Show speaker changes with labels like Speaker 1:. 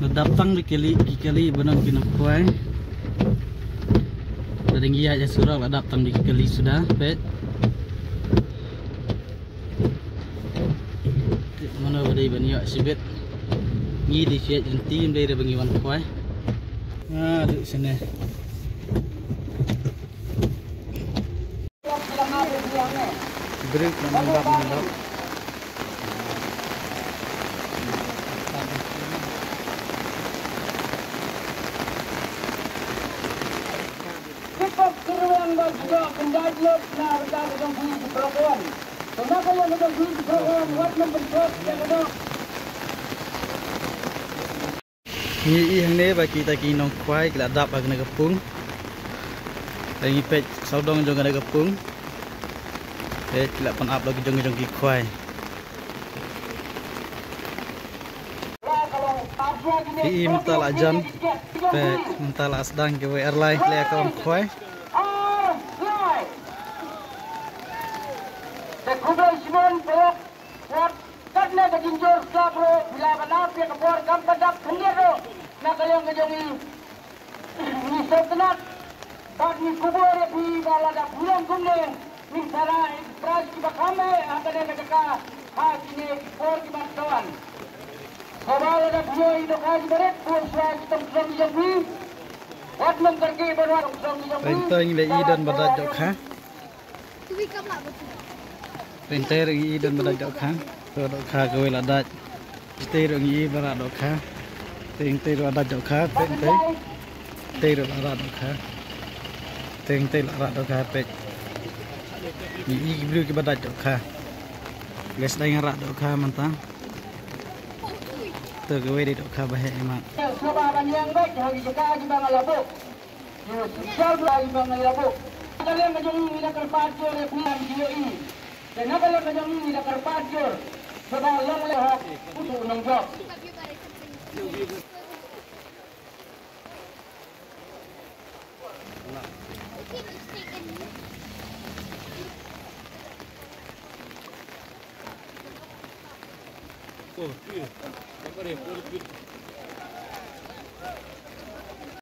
Speaker 1: Nadatang di kali benar kinakuai. Tinggi aja surah datang di kali sudah pet. Mana badai banyak sibet. Ni di siat jentim dari bangiwan kuai. Nah, di sini. Break mantap.
Speaker 2: Keruan dan juga pendajian harga dengan beli di perempuan. Kenapa yang dengan beli di perempuan buat membentuk yang ada?
Speaker 1: Ini ni bagi kita kinong kuai kita adap bagi nak kepung. Lagi pet saudong jong ada kepung. Kita pun up lagi jong ki kuai. Ini mental ajan. Pet mental asdang ke airline le kawan kuai.
Speaker 2: Kubaisimon pelak buat karena kejinjur sabro bila benar dia kebor kampadap kendero nak kalian kejongi ini sebenat tak ni kubur di balada bulan kuning ni cara ekstras kita kami akan ada mereka ini kubur di bantuan kalau ada buaya itu kasih beret pun saya tempat jogi buat mengkerki berwarna jogi
Speaker 1: Penteng le dan badat jok ha. Penteng i dan badat jok ha. To dok ha ko la dat. Ste i barat dok ha. Teng badat jok ha penteng. La rat dok ha. Teng la rat dok ha pet. I blu ki badat jok ha. Les dai rat dok ha mantang. To ko we dok ha bahe emat.
Speaker 2: Sebaran yang baik hari juga di bang labuk. Sosial di bang labuk. Kalian menjadi tidak terpajur oleh bulan dia ini. Kenapa kalian menjadi tidak terpajur? Sebab yang lehak untuk menonjok.
Speaker 3: Oh, iya. Apa dia?